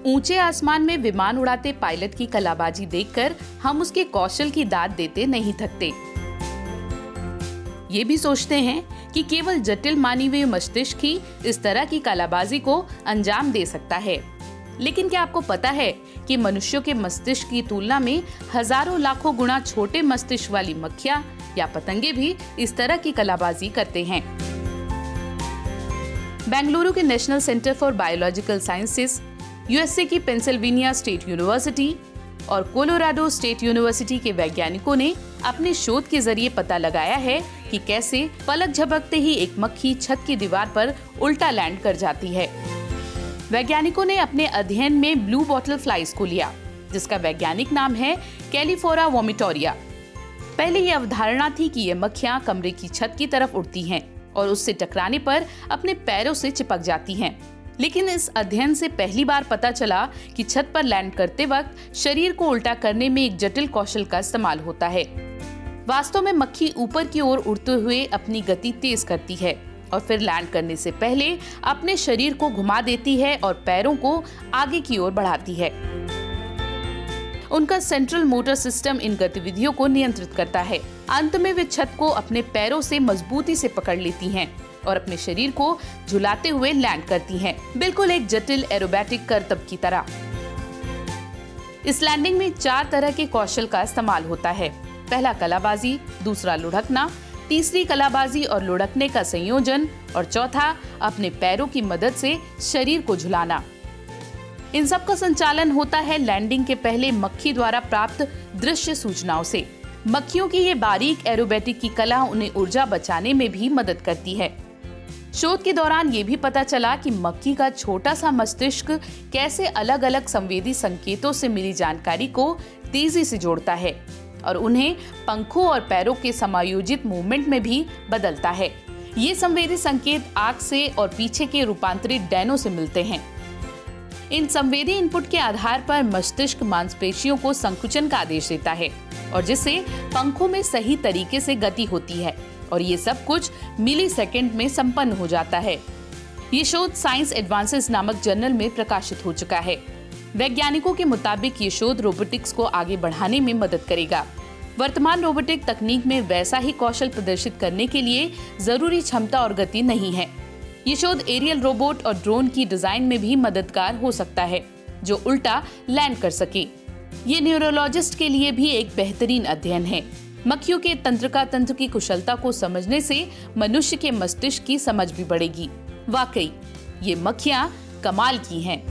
ऊंचे आसमान में विमान उड़ाते पायलट की कलाबाजी देखकर हम उसके कौशल की दाद देते नहीं थकते। ये भी सोचते हैं कि केवल जटिल मानवीय मस्तिष्क ही इस तरह की कलाबाजी को अंजाम दे सकता है। लेकिन क्या आपको पता है कि मनुष्यों के मस्तिष्क की तुलना में हजारों लाखों गुना छोटे मस्तिष्क वाली मक्खियां या पतंगे भी इस तरह की कलाबाजी करते हैं। बेंगलुरु के national centre for biological sciences, USA की पेंसिल्वेनिया स्टेट यूनिवर्सिटी और कोलोराडो स्टेट यूनिवर्सिटी के वैज्ञानिकों ने अपने शोध के जरिए पता लगाया है कि कैसे पलक झपकते ही एक मक्खी छत की दीवार पर उल्टा लैंड कर जाती है। वैज्ञानिकों ने अपने अध्ययन में ब्लू बॉटल फ्लाइज को लिया, जिसका वैज्ञानिक नाम है कैलिफोरा वोमिटोरिया। पहले ये अवधारणा थी कि ये मक्खियां कमरे की छत की तरफ उड़ती हैं और उससे टकराने पर अपने पैरों से चिपक जाती हैं। लेकिन इस अध्ययन से पहली बार पता चला कि छत पर लैंड करते वक्त शरीर को उल्टा करने में एक जटिल कौशल का इस्तेमाल होता है। वास्तव में मक्खी ऊपर की ओर उड़ते हुए अपनी गति तेज करती है और फिर लैंड करने से पहले अपने शरीर को घुमा देती है और पैरों को आगे की ओर बढ़ाती है। उनका सेंट्रल मोटर सिस्टम इन गतिविधियों को नियंत्रित करता है। अंत में वे छत को अपने पैरों से मजबूती से पकड़ लेती हैं और अपने शरीर को झुलाते हुए लैंड करती हैं, बिल्कुल एक जटिल एरोबैटिक करतब की तरह। इस लैंडिंग में 4 तरह के कौशल का इस्तेमाल होता है। पहला कलाबाजी, दूसरा लुढ़कना, तीसरी कलाबाजी और लुढ़कने का संयोजन और चौथा अपने पैरों की मदद से शरीर को झुलाना। इन सब का संचालन होता है लैंडिंग के पहले मक्खी द्वारा प्राप्त दृश्य सूचनाओं से। मक्खियों की ये बारीक एरोबैटिक की कला उन्हें ऊर्जा बचाने में भी मदद करती है। शोध के दौरान ये भी पता चला कि मक्खी का छोटा सा मस्तिष्क कैसे अलग अलग संवेदी संकेतों से मिली जानकारी को तेजी से जोड़ता है और उन्हें पंखों और पैरों के समायोजित मूवमेंट में भी बदलता है। ये संवेदी संकेत आंख से और पीछे के रूपांतरित डैनों से मिलते हैं। इन संवेदी इनपुट के आधार पर मस्तिष्क मांसपेशियों को संकुचन का आदेश देता है और जिससे पंखों में सही तरीके से गति होती है और ये सब कुछ मिली सेकेंड में संपन्न हो जाता है। ये शोध साइंस एडवांसेस नामक जर्नल में प्रकाशित हो चुका है। वैज्ञानिकों के मुताबिक ये शोध रोबोटिक्स को आगे बढ़ाने में मदद करेगा। वर्तमान रोबोटिक तकनीक में वैसा ही कौशल प्रदर्शित करने के लिए जरूरी क्षमता और गति नहीं है। ये शोध एरियल रोबोट और ड्रोन की डिजाइन में भी मददगार हो सकता है जो उल्टा लैंड कर सके। ये न्यूरोलॉजिस्ट के लिए भी एक बेहतरीन अध्ययन है। मक्खियों के तंत्रिका तंत्र की कुशलता को समझने से मनुष्य के मस्तिष्क की समझ भी बढ़ेगी। वाकई ये मक्खियां कमाल की हैं।